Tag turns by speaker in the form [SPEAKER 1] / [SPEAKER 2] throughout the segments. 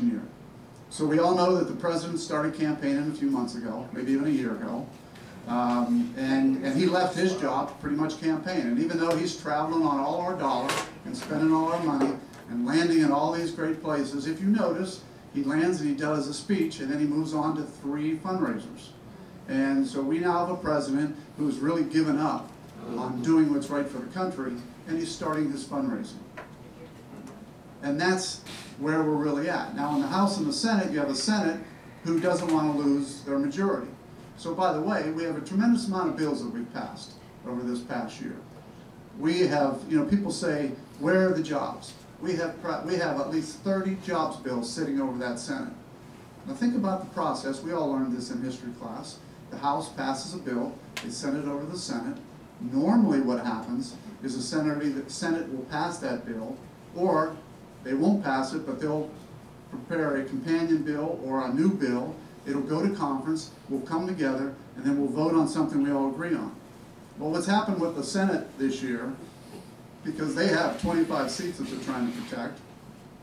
[SPEAKER 1] year. So we all know that the president started campaigning a few months ago, maybe even a year ago. And he left his job pretty much campaigning. And even though he's traveling on all our dollars and spending all our money and landing in all these great places, if you notice, he lands and he does a speech and then he moves on to 3 fundraisers. And so we now have a president who's really given up on doing what's right for the country, and he's starting his fundraising. And that's where we're really at. Now in the House and the Senate, you have a Senate who doesn't want to lose their majority. So by the way, we have a tremendous amount of bills that we've passed over this past year. We have, people say, where are the jobs? We have at least 30 jobs bills sitting over that Senate. Now think about the process. We all learned this in history class. The House passes a bill, they send it over to the Senate. Normally what happens is the Senate will pass that bill, or they won't pass it, but they'll prepare a companion bill or a new bill. It'll go to conference, we'll come together, and then we'll vote on something we all agree on. Well, what's happened with the Senate this year, because they have 25 seats that they're trying to protect,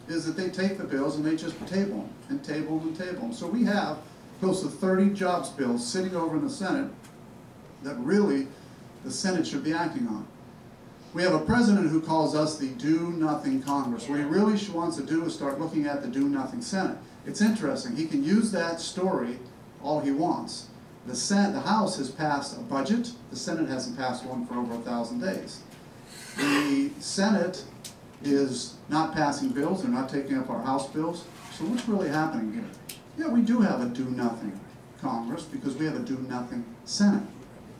[SPEAKER 1] is that they take the bills and they just table them, and table them, and table them. So we have close to 30 jobs bills sitting over in the Senate that really the Senate should be acting on. We have a president who calls us the do-nothing Congress. What he really wants to do is start looking at the do-nothing Senate. It's interesting. He can use that story all he wants. The House has passed a budget. The Senate hasn't passed one for over 1,000 days. The Senate is not passing bills. They're not taking up our House bills. So what's really happening here? Yeah, we do have a do-nothing Congress because we have a do-nothing Senate.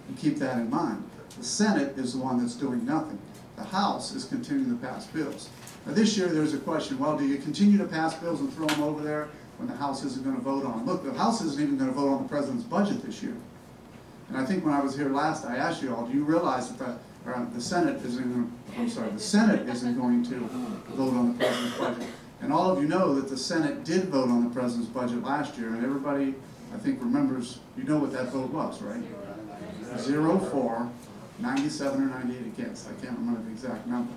[SPEAKER 1] And keep that in mind. The Senate is the one that's doing nothing. The House is continuing to pass bills. Now this year there's a question, well, do you continue to pass bills and throw them over there when the House isn't going to vote on them? Look, the House isn't even going to vote on the President's budget this year. And I think when I was here last, I asked you all, do you realize that the Senate isn't going to, the Senate isn't going to vote on the President's budget? And all of you know that the Senate did vote on the President's budget last year, and everybody, I think, remembers, you know what that vote was, right? 0 for, 97 or 98 against. I can't remember the exact number.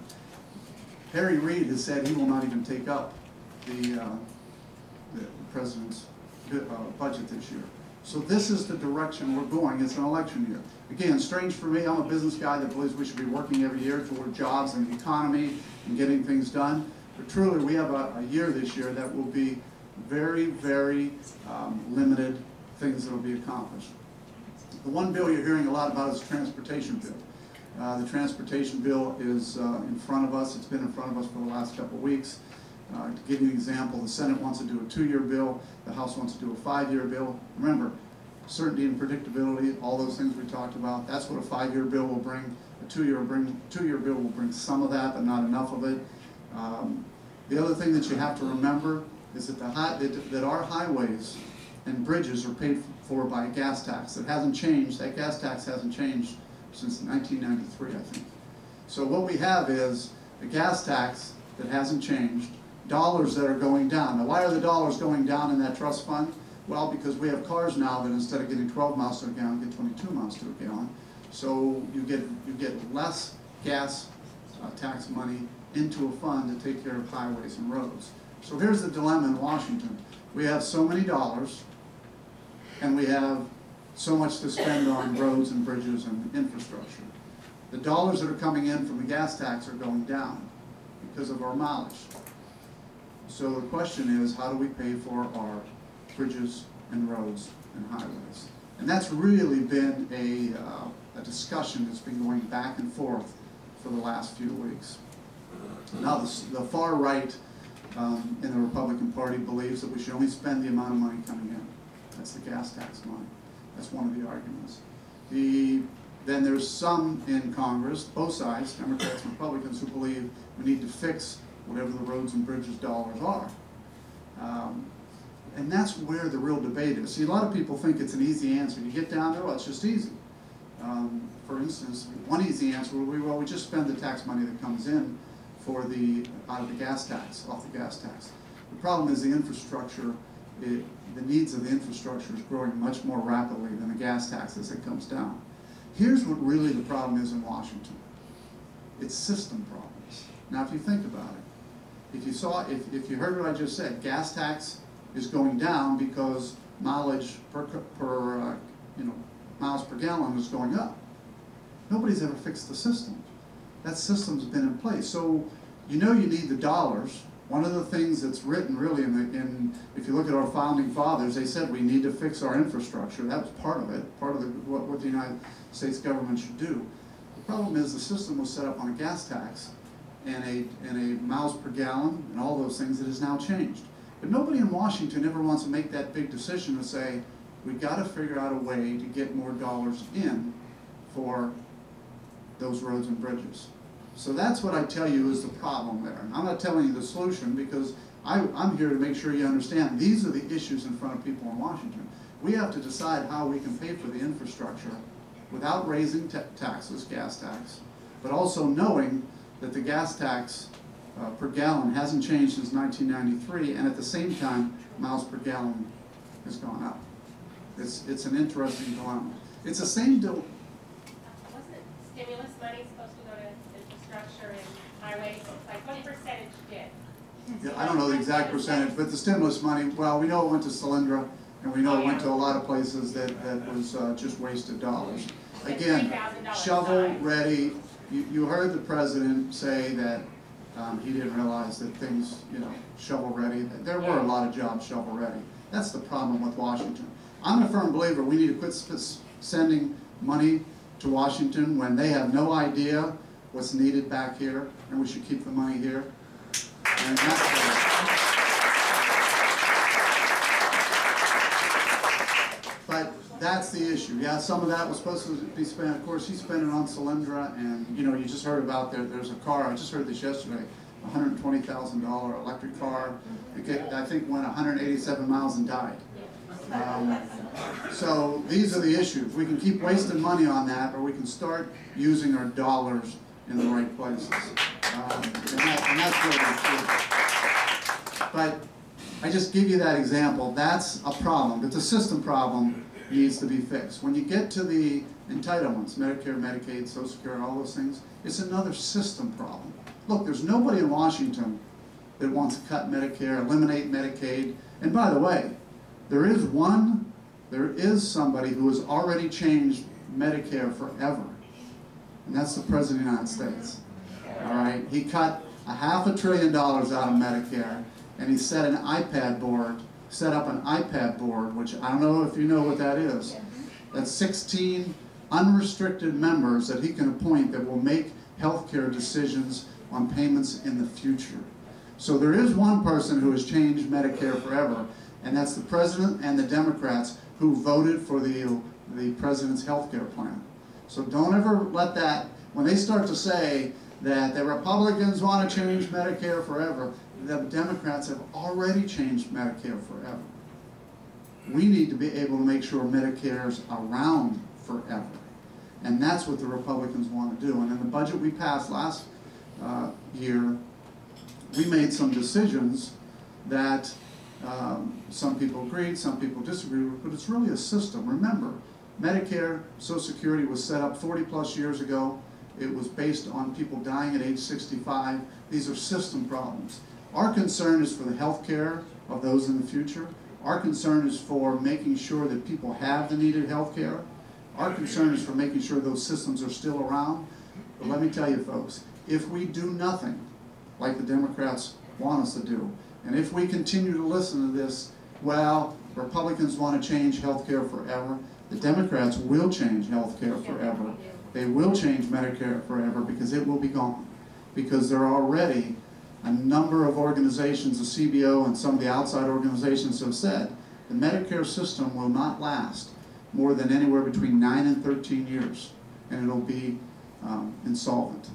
[SPEAKER 1] Harry Reid has said he will not even take up the President's budget this year. So this is the direction we're going. It's an election year. Again, strange for me. I'm a business guy that believes we should be working every year toward jobs and the economy and getting things done. But truly, we have a year this year that will be very, very limited things that will be accomplished. The one bill you're hearing a lot about is the transportation bill. The transportation bill is in front of us. It's been in front of us for the last couple of weeks. To give you an example, the Senate wants to do a 2-year bill. The House wants to do a 5-year bill. Remember, certainty and predictability, all those things we talked about, that's what a 5-year bill will bring. A 2-year bill will bring some of that, but not enough of it. The other thing that you have to remember is that, that our highways and bridges are paid for by a gas tax. It hasn't changed. That gas tax hasn't changed since 1993, I think. So what we have is a gas tax that hasn't changed, dollars that are going down. Now, why are the dollars going down in that trust fund? Well, because we have cars now that instead of getting 12 miles to a gallon, get 22 miles to a gallon. So you get less gas tax money into a fund to take care of highways and roads. So here's the dilemma in Washington. We have so many dollars, and we have so much to spend on roads and bridges and infrastructure. The dollars that are coming in from the gas tax are going down because of our mileage. So the question is, how do we pay for our bridges and roads and highways? And that's really been a discussion that's been going back and forth for the last few weeks. Now the far right in the Republican Party believes that we should only spend the amount of money coming in. That's the gas tax money. That's one of the arguments. Then there's some in Congress, both sides, Democrats and Republicans, who believe we need to fix whatever the roads and bridges dollars are. And that's where the real debate is. See, a lot of people think it's an easy answer. You get down there, well, it's just easy. For instance, one easy answer would be, well, we just spend the tax money that comes in for out of the gas tax, off the gas tax. The problem is the infrastructure, the needs of the infrastructure is growing much more rapidly than the gas tax as it comes down. Here's what really the problem is in Washington. It's system problems. Now, if you think about it, If you heard what I just said, gas tax is going down because mileage per miles per gallon is going up. Nobody's ever fixed the system. That system's been in place. So you know you need the dollars. One of the things that's written really if you look at our founding fathers, they said we need to fix our infrastructure. That was part of it, part of what the United States government should do. The problem is the system was set up on a gas tax and a miles per gallon and all those things that has now changed. But nobody in Washington ever wants to make that big decision to say, we've got to figure out a way to get more dollars in for those roads and bridges. So that's what I tell you is the problem there. And I'm not telling you the solution because I'm here to make sure you understand these are the issues in front of people in Washington. We have to decide how we can pay for the infrastructure without raising taxes, gas tax, but also knowing that the gas tax per gallon hasn't changed since 1993, and at the same time, miles per gallon has gone up. It's an interesting dilemma. It's the same deal.
[SPEAKER 2] Wasn't stimulus money supposed to go to infrastructure and highways? Like what percentage did?
[SPEAKER 1] Yeah, I don't know the exact percentage, but the stimulus money, well, we know it went to Solyndra, and we know it went to a lot of places that was just wasted dollars. Again, shovel ready. You heard the president say that he didn't realize that things, shovel ready. There were a lot of jobs shovel ready. That's the problem with Washington. I'm a firm believer we need to quit sending money to Washington when they have no idea what's needed back here, and we should keep the money here. And but that's the issue. Yeah, some of that was supposed to be spent. Of course, he spent it on Solyndra, and you just heard about there's a car. I just heard this yesterday. $120,000 electric car. I think went 187 miles and died. So these are the issues. We can keep wasting money on that, or we can start using our dollars in the right places. And that's what we do. But I just give you that example. That's a problem, but the system problem needs to be fixed. When you get to the entitlements, Medicare, Medicaid, Social Security, all those things, it's another system problem. Look, there's nobody in Washington that wants to cut Medicare, eliminate Medicaid. And by the way, there is somebody who has already changed Medicare forever, and that's the President of the United States. All right, he cut $500 billion out of Medicare, and he set up an iPad board, which I don't know if you know what that is. That's 16 unrestricted members that he can appoint that will make healthcare decisions on payments in the future. So there is one person who has changed Medicare forever, and that's the President and the Democrats who voted for the President's health care plan. So don't ever let that, when they start to say that the Republicans want to change Medicare forever, the Democrats have already changed Medicare forever. We need to be able to make sure Medicare's around forever. And that's what the Republicans want to do. And in the budget we passed last year, we made some decisions that some people agreed, some people disagreed with, but it's really a system. Remember, Medicare, Social Security was set up 40 plus years ago. It was based on people dying at age 65. These are system problems. Our concern is for the health care of those in the future. Our concern is for making sure that people have the needed health care. Our concern is for making sure those systems are still around. But let me tell you folks, if we do nothing like the Democrats want us to do, and if we continue to listen to this, well, Republicans want to change health care forever, the Democrats will change health care forever. They will change Medicare forever because it will be gone. Because there are already a number of organizations, the CBO and some of the outside organizations have said the Medicare system will not last more than anywhere between 9 and 13 years, and it'll be insolvent.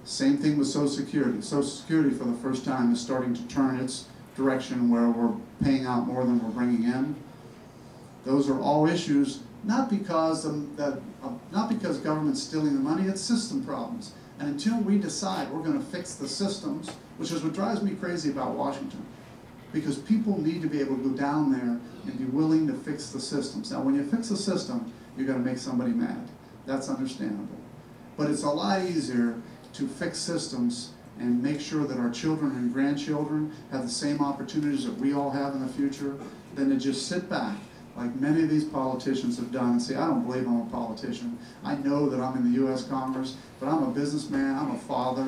[SPEAKER 1] Same thing with Social Security. Social Security for the first time is starting to turn its direction where we're paying out more than we're bringing in. Those are all issues, not because government's stealing the money, it's system problems. And until we decide we're going to fix the systems, which is what drives me crazy about Washington, because people need to be able to go down there and be willing to fix the systems. Now, when you fix a system, you're going to make somebody mad. That's understandable. But it's a lot easier to fix systems and make sure that our children and grandchildren have the same opportunities that we all have in the future, than to just sit back like many of these politicians have done and say, I don't believe I'm a politician. I know that I'm in the U.S. Congress, but I'm a businessman, I'm a father,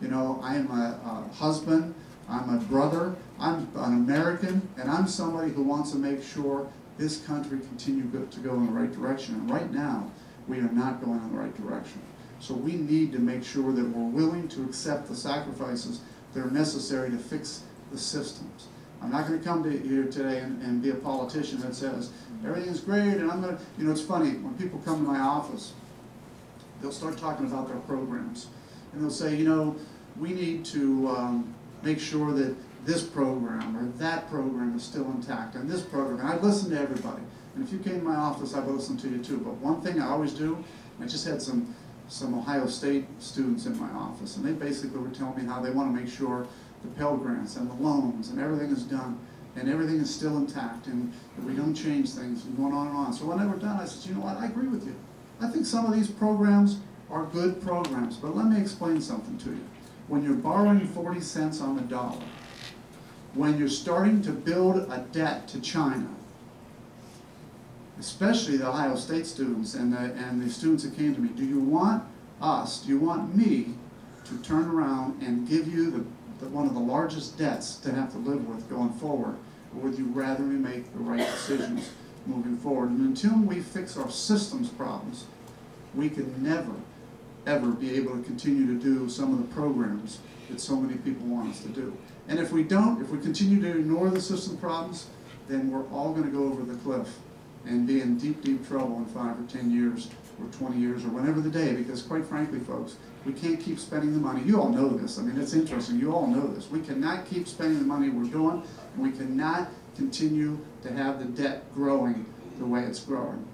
[SPEAKER 1] you know, I am a husband, I'm a brother, I'm an American, and I'm somebody who wants to make sure this country continues to go in the right direction. And right now, we are not going in the right direction. So we need to make sure that we're willing to accept the sacrifices that are necessary to fix the systems. I'm not going to come to here today and be a politician that says, everything's great, and I'm going to, you know, it's funny, when people come to my office, they'll start talking about their programs. And they'll say, you know, we need to make sure that this program or that program is still intact, and this program, and I listen to everybody. And if you came to my office, I would listen to you too. But one thing I always do, I just had some Ohio State students in my office, and they basically were telling me how they want to make sure the Pell Grants and the loans and everything is done, and everything is still intact, and that we don't change things, and going on and on. So when they were done, I said, you know what, I agree with you. I think some of these programs are good programs, but let me explain something to you. When you're borrowing 40 cents on the dollar, when you're starting to build a debt to China, especially the Ohio State students and the students that came to me, do you want me to turn around and give you one of the largest debts to have to live with going forward, or would you rather we make the right decisions moving forward? And until we fix our systems problems, we can never, ever be able to continue to do some of the programs that so many people want us to do. And if we don't, if we continue to ignore the system problems, then we're all going to go over the cliff and be in deep, deep trouble in 5 or 10 years or 20 years or whenever the day, because quite frankly, folks, we can't keep spending the money. You all know this. I mean, it's interesting. You all know this. We cannot keep spending the money we're doing, and we cannot continue to have the debt growing the way it's growing.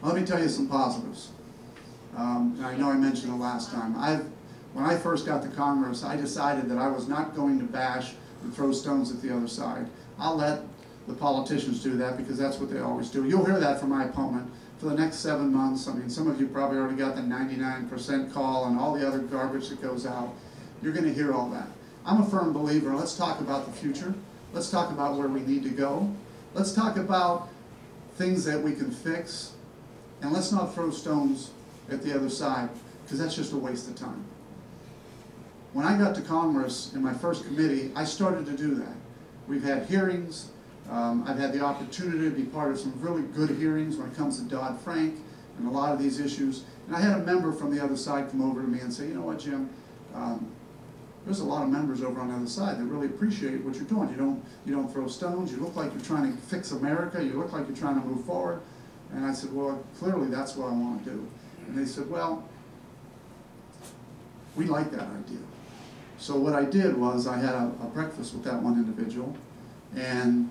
[SPEAKER 1] Let me tell you some positives. I know I mentioned it last time. When I first got to Congress, I decided that I was not going to bash and throw stones at the other side. I'll let the politicians do that because that's what they always do. You'll hear that from my opponent for the next 7 months. I mean, some of you probably already got the 99% call and all the other garbage that goes out. You're going to hear all that. I'm a firm believer. Let's talk about the future. Let's talk about where we need to go. Let's talk about things that we can fix. And let's not throw stones at the other side, because that's just a waste of time. When I got to Congress in my first committee, I started to do that. We've had hearings. I've had the opportunity to be part of some really good hearings when it comes to Dodd-Frank and a lot of these issues. And I had a member from the other side come over to me and say, you know what, Jim, there's a lot of members over on the other side that really appreciate what you're doing. You don't throw stones. You look like you're trying to fix America. You look like you're trying to move forward. And I said, well, clearly that's what I want to do. And they said, well, we like that idea. So what I did was I had a breakfast with that one individual, and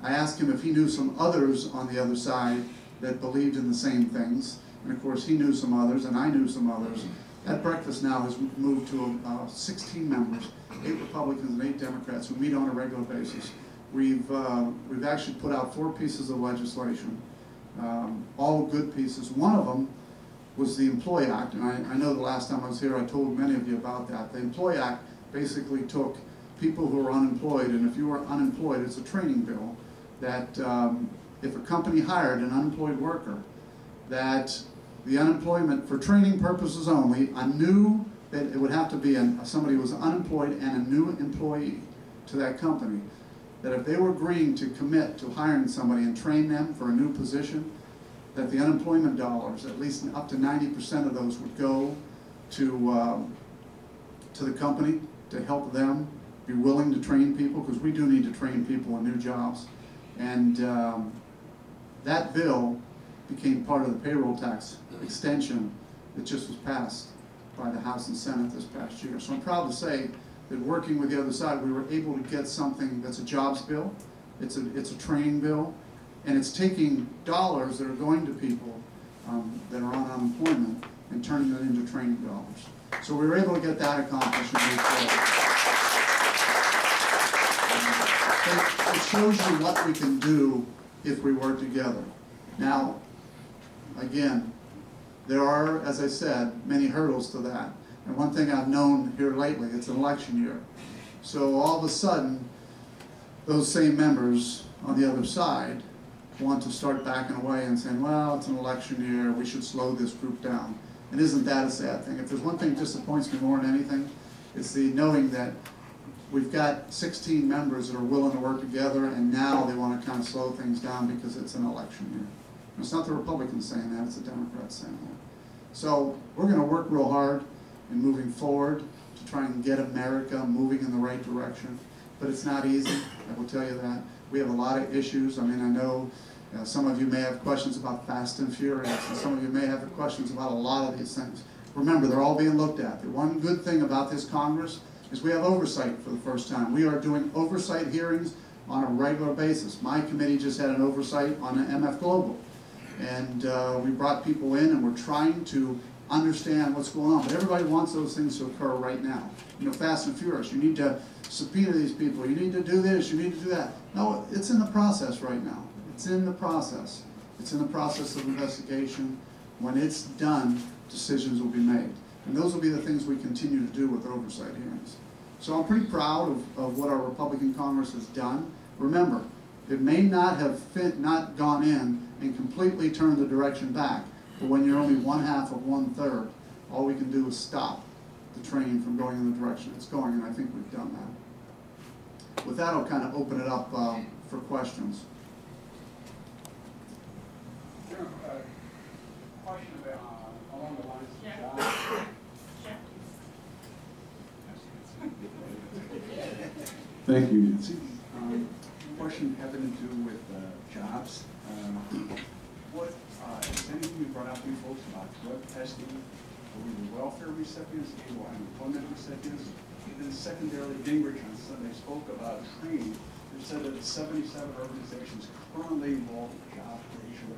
[SPEAKER 1] I asked him if he knew some others on the other side that believed in the same things. And of course he knew some others, and I knew some others. That breakfast now has moved to 16 members, 8 Republicans and 8 Democrats who meet on a regular basis. We've actually put out 4 pieces of legislation, all good pieces. One of them was the Employee Act, and I know the last time I was here I told many of you about that. The Employee Act basically took people who are unemployed, and if you are unemployed, it's a training bill that if a company hired an unemployed worker, that the unemployment, for training purposes only, that it would have to be somebody who was unemployed and a new employee to that company, that if they were agreeing to commit to hiring somebody and train them for a new position, that the unemployment dollars, at least up to 90% of those, would go to the company to help them be willing to train people, because we do need to train people in new jobs. And that bill became part of the payroll tax extension that just was passed by the House and Senate this past year. So I'm proud to say that working with the other side, we were able to get something that's a jobs bill, it's a training bill, and it's taking dollars that are going to people that are on unemployment and turning them into training dollars. So we were able to get that accomplished and move forward. It shows you what we can do if we work together. Now, again, there are, as I said, many hurdles to that. And one thing I've known here lately, it's an election year. So all of a sudden, those same members on the other side want to start backing away and saying, well, it's an election year, we should slow this group down. And isn't that a sad thing? If there's one thing that disappoints me more than anything, it's the knowing that we've got 16 members that are willing to work together, and now they want to kind of slow things down because it's an election year. And it's not the Republicans saying that, it's the Democrats saying that. So we're going to work real hard in moving forward to try and get America moving in the right direction. But it's not easy, I will tell you that. We have a lot of issues. I mean, I know some of you may have questions about Fast and Furious, and some of you may have questions about a lot of these things. Remember, they're all being looked at. The one good thing about this Congress is we have oversight for the first time. We are doing oversight hearings on a regular basis. My committee just had an oversight on the MF Global. And we brought people in, and we're trying to understand what's going on. But everybody wants those things to occur right now. You know, Fast and Furious, you need to subpoena these people, you need to do this, you need to do that. No, it's in the process right now. It's in the process. It's in the process of investigation. When it's done, decisions will be made. And those will be the things we continue to do with oversight hearings. So I'm pretty proud of what our Republican Congress has done. Remember, it may not have not gone in and completely turned the direction back, but when you're only 1/2 of 1/3, all we can do is stop the train from going in the direction it's going, and I think we've done that. With that, I'll kind of open it up for questions.
[SPEAKER 3] Sure. Question about along the lines of jobs. Thank you, Nancy. Question having to do with jobs. What is anything you brought up to you folks about drug testing for either welfare recipients or unemployment recipients? And then secondarily, Gingrich on Sunday spoke about training. They said that 77 organizations currently involved in job creation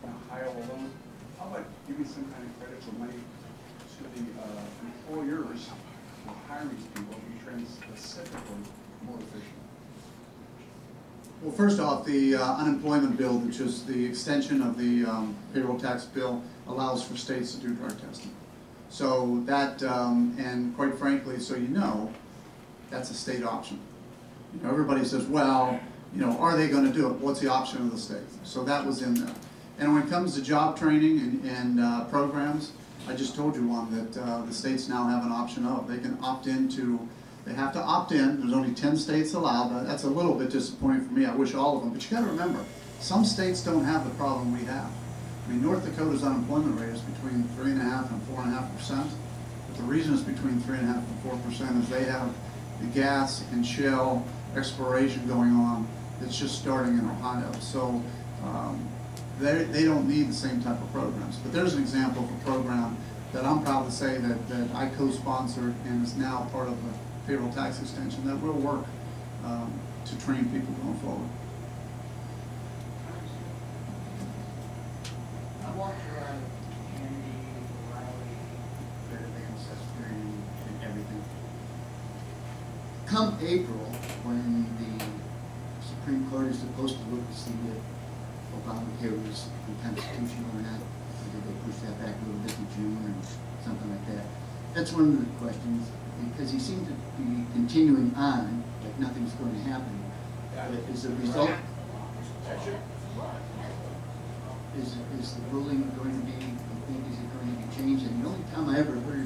[SPEAKER 3] in Ohio alone. How about giving some kind of credit for money to the employers who hire these people to be trained specifically more efficient?
[SPEAKER 1] Well, first off, the unemployment bill, which is the extension of the payroll tax bill, allows for states to do drug testing. So that, and quite frankly, so you know, that's a state option. You know, everybody says, well, you know, are they going to do it? What's the option of the state? So that was in there. And when it comes to job training and programs, I just told you one that the states now have an option of. They can opt into. They have to opt in. There's only 10 states allowed. That's a little bit disappointing for me. I wish all of them. But you got to remember, some states don't have the problem we have. I mean, North Dakota's unemployment rate is between 3.5% and 4.5%. But the reason it's between 3.5% and 4% is they have the gas and shale exploration going on that's just starting in Ohio. So they don't need the same type of programs. But there's an example of a program that I'm proud to say that I co-sponsored and is now part of the payroll tax extension that will work to train people going forward.
[SPEAKER 4] I walked around Kennedy, Riley, Fairbanks, Ancestry, and everything. Come April, when the Supreme Court is supposed to look to see if Obamacare was unconstitutional or not, did they push that back a little bit to June or something like that? That's one of the questions, because he seemed to be continuing on like nothing's going to happen. But as a result, is the ruling going to be, is it going to be changed? And the only time I ever heard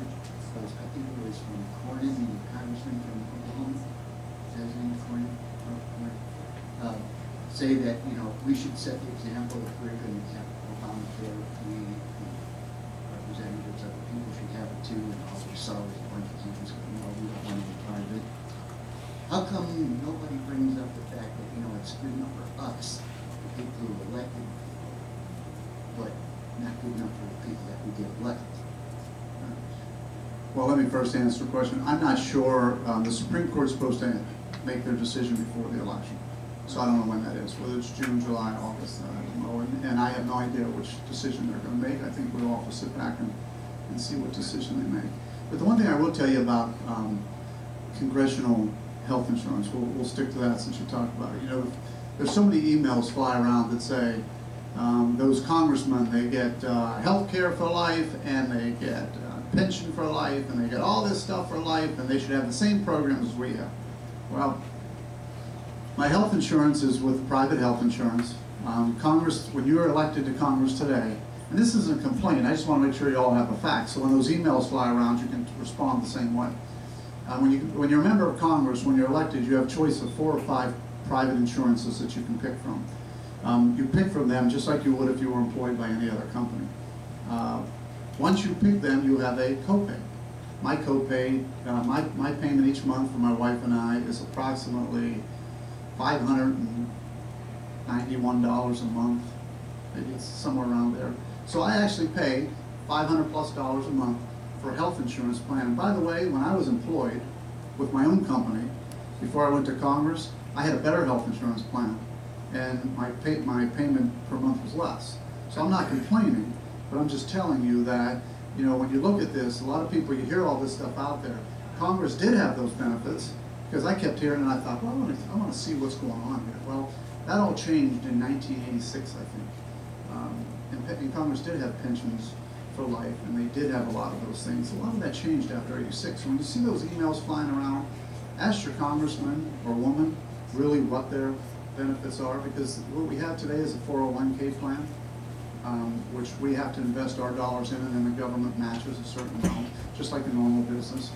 [SPEAKER 4] was, I think it was from Cornyn, the congressman from Oklahoma, President Cornyn, say that, you know, we should set the example. If we're going to have Obamacare, we, representatives of the people should have it too, and all we saw was a bunch of people saying, no, we don't want to be part of it. How come nobody brings up the fact that, you know, it's good enough for us, the people who are elected, but not good enough for the people that we get elected?
[SPEAKER 1] Well, let me first answer the question. I'm not sure. The Supreme Court is supposed to make their decision before the election. So I don't know when that is, whether it's June, July, August, I don't know. And I have no idea which decision they're going to make. I think we'll all have to sit back and see what decision they make. But the one thing I will tell you about congressional health insurance, we'll stick to that since you talked about it. You know, there's so many emails fly around that say those congressmen, they get health care for life and they get pension for life, and they get all this stuff for life, and they should have the same programs as we have. Well, my health insurance is with private health insurance. Congress, when you are elected to Congress today, and this isn't a complaint, I just want to make sure you all have the facts, so when those emails fly around, you can respond the same way. When you're a member of Congress, when you're elected, you have a choice of 4 or 5 private insurances that you can pick from. You pick from them just like you would if you were employed by any other company. Once you pick them, you have a copay. My copay, my payment each month for my wife and I is approximately $591 a month. Maybe it's somewhere around there. So I actually pay $500+ a month for a health insurance plan. And by the way, when I was employed with my own company, before I went to Congress, I had a better health insurance plan, and my payment per month was less. So I'm not complaining, but I'm just telling you that, you know, when you look at this, a lot of people, you hear all this stuff out there. Congress did have those benefits, because I kept hearing, and I thought, well, I want to see what's going on here. Well, that all changed in 1986, I think. And Congress did have pensions for life, and they did have a lot of those things. A lot of that changed after '86. So when you see those emails flying around, ask your congressman or woman really what their benefits are, because what we have today is a 401k plan, which we have to invest our dollars in, and then the government matches a certain amount, just like a normal business.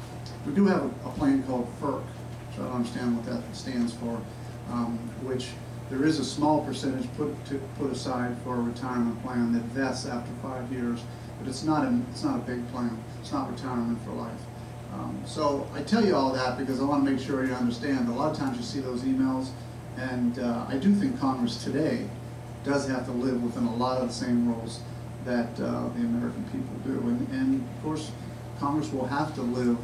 [SPEAKER 1] We do have a plan called FERC, which I don't understand what that stands for, which there is a small percentage put aside for a retirement plan that vests after 5 years, but it's not a big plan. It's not retirement for life. So I tell you all that because I want to make sure you understand. A lot of times you see those emails, and I do think Congress today does have to live within a lot of the same rules that the American people do. And of course, Congress will have to live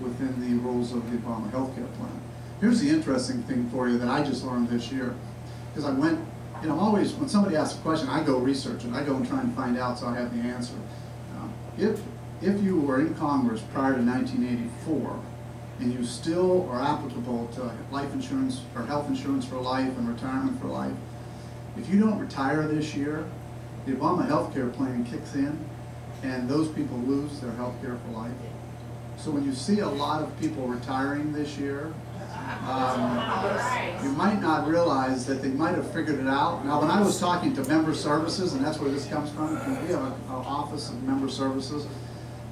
[SPEAKER 1] within the rules of the Obama healthcare plan. Here's the interesting thing for you that I just learned this year. Because I went, you know, I'm always, when somebody asks a question, I go research it. I go and try and find out so I have the answer. If you were in Congress prior to 1984, and you still are applicable to life insurance or health insurance for life and retirement for life, if you don't retire this year, the Obama healthcare plan kicks in, and those people lose their health care for life. So when you see a lot of people retiring this year, you might not realize that they might have figured it out. Now, when I was talking to member services, and that's where this comes from, we have an office of member services,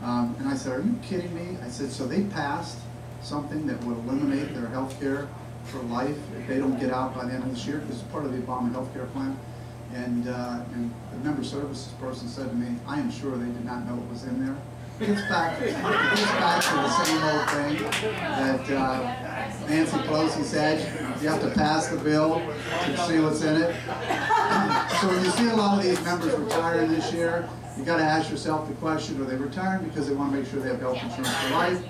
[SPEAKER 1] and I said, are you kidding me? I said, so they passed something that would eliminate their health care for life if they don't get out by the end of this year, because it's part of the Obama health care plan. And the member services person said to me, I am sure they did not know it was in there. It gets back to the same old thing that Nancy Pelosi said, you have to pass the bill to see what's in it. So when you see a lot of these members retiring this year, you got to ask yourself the question, are they retiring because they want to make sure they have health insurance for life?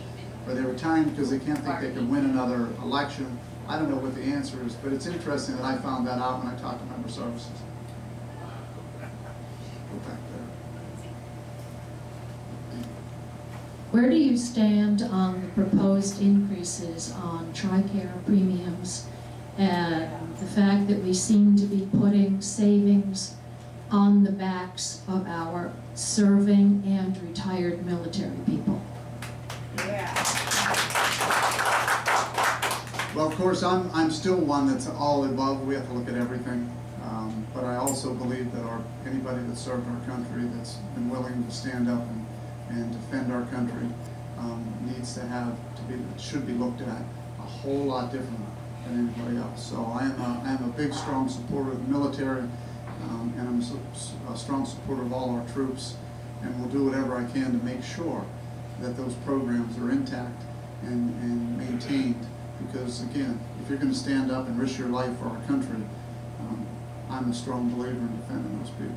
[SPEAKER 1] Or are they retiring because they can't think they can win another election? I don't know what the answer is, but it's interesting that I found that out when I talked to member services. Go back there.
[SPEAKER 5] Where do you stand on the proposed increases on TRICARE premiums and the fact that we seem to be putting savings on the backs of our serving and retired military people?
[SPEAKER 1] Well, of course, I'm still one that's all above. We have to look at everything. But I also believe that anybody that served our country, that's been willing to stand up and defend our country, should be looked at a whole lot different than anybody else. So I am a big, strong supporter of the military, and I'm a strong supporter of all our troops, and will do whatever I can to make sure that those programs are intact and maintained. Because again, if you're going to stand up and risk your life for our country, I'm a strong believer in defending those people.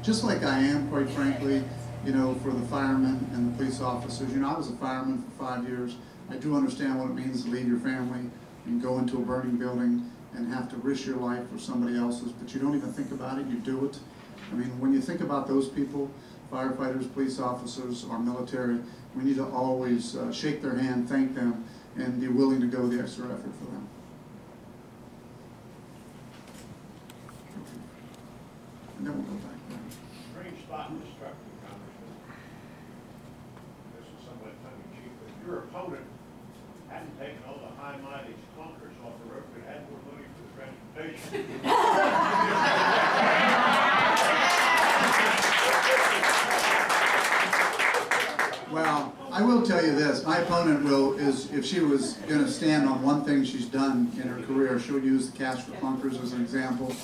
[SPEAKER 1] Just like I am, quite frankly, you know, for the firemen and the police officers. You know, I was a fireman for 5 years. I do understand what it means to leave your family and go into a burning building and have to risk your life for somebody else's, but you don't even think about it, you do it. I mean, when you think about those people, firefighters, police officers, our military, we need to always shake their hand, thank them, and be willing to go the extra effort for them. And then we'll go back there.
[SPEAKER 6] Strange thought just struck me, Congressman. This your opponent hadn't taken all the high mileage clunkers off the road, but had more money for the transportation.
[SPEAKER 1] Well, I will tell you this, my opponent is if she was going to stand on one thing she's done in her career, she'll use the cash for clunkers as an example.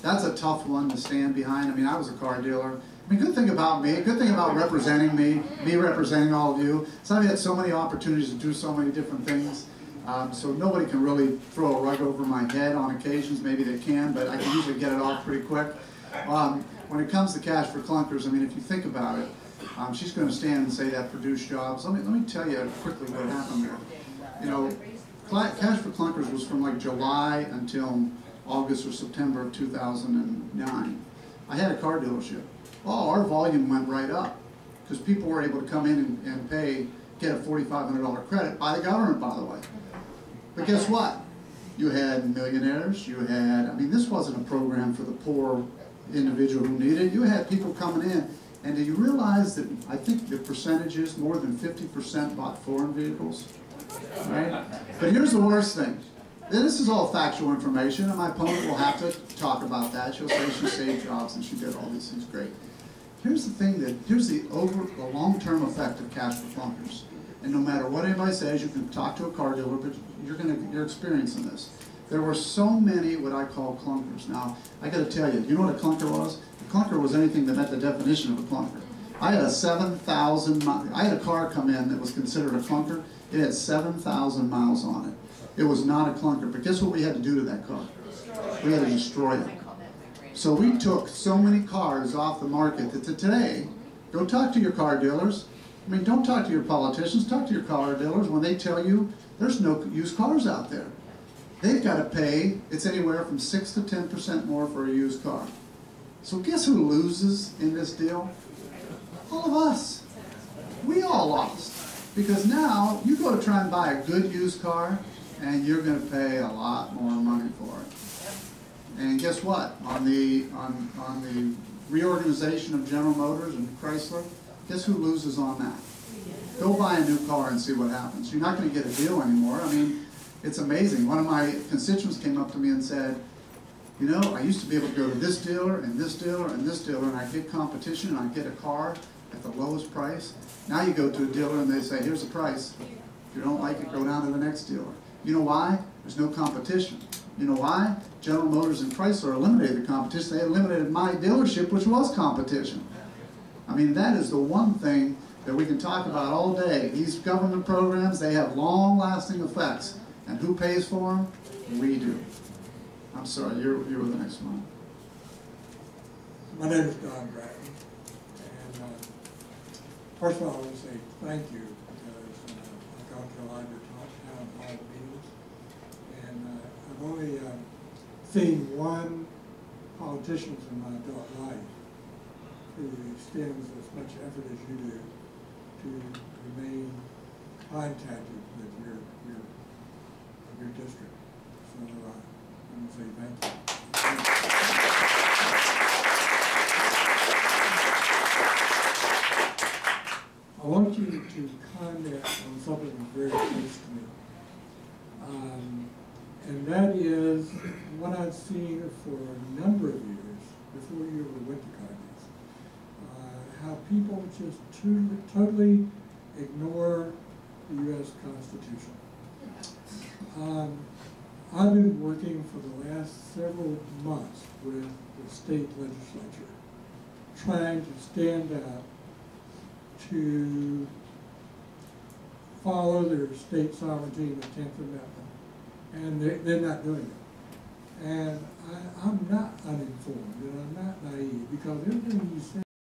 [SPEAKER 1] That's a tough one to stand behind. I mean, I was a car dealer. I mean, good thing about me, good thing about representing me representing all of you, is I've had so many opportunities to do so many different things. So nobody can really throw a rug over my head on occasions. Maybe they can, but I can usually get it off pretty quick. When it comes to cash for clunkers, I mean, if you think about it, she's going to stand and say that produced jobs. Let me tell you quickly what happened there. You know, cash for clunkers was from like July until August or September of 2009. I had a car dealership. Oh, our volume went right up because people were able to come in and pay, get a $4,500 credit by the government, by the way. But guess what? You had millionaires, you had, I mean, this wasn't a program for the poor individual who needed it. You had people coming in, and do you realize that I think the percentage is more than 50% bought foreign vehicles? Right? But here's the worst thing. This is all factual information, and my opponent will have to talk about that. She'll say she saved jobs and she did all these things great. Here's the thing here's the long-term effect of cash for clunkers. And no matter what anybody says, you can talk to a car dealer, but you're experiencing this. There were so many what I call clunkers. Now, I got to tell you, you know what a clunker was? A clunker was anything that met the definition of a clunker. I had a 7,000 mile, I had a car come in that was considered a clunker. It had 7,000 miles on it. It was not a clunker, but guess what we had to do to that car? We had to destroy it. So we took so many cars off the market that today, go talk to your car dealers. I mean, don't talk to your politicians, talk to your car dealers when they tell you there's no used cars out there. They've got to pay, it's anywhere from 6 to 10% more for a used car. So guess who loses in this deal? All of us. We all lost. Because now, you go to try and buy a good used car, and you're going to pay a lot more money for it. And guess what? On the reorganization of General Motors and Chrysler, guess who loses on that? Go buy a new car and see what happens. You're not going to get a deal anymore. I mean, it's amazing. One of my constituents came up to me and said, you know, I used to be able to go to this dealer and this dealer and this dealer, and I'd get competition and I'd get a car at the lowest price. Now you go to a dealer and they say, here's the price. If you don't like it, go down to the next dealer. You know why? There's no competition. You know why? General Motors and Chrysler eliminated the competition. They eliminated my dealership, which was competition. I mean, that is the one thing that we can talk about all day. These government programs, they have long-lasting effects. And who pays for them? We do. I'm sorry, you're the next one.
[SPEAKER 7] My name is Don Bratton. And first of all, I want to say thank you because I got to line to town hall meetings. And I've only seen one politician in my adult life who extends as much effort as you do to remain contacted with your district. So I want to say thank you. I want you to comment on something very close to me. And that is what I've seen for a number of years before you ever went to Congress. How people just totally ignore the U.S. Constitution. I've been working for the last several months with the state legislature, trying to stand up to follow their state sovereignty in the 10th Amendment, and they're not doing it. And I'm not uninformed, and I'm not naive, because everything you say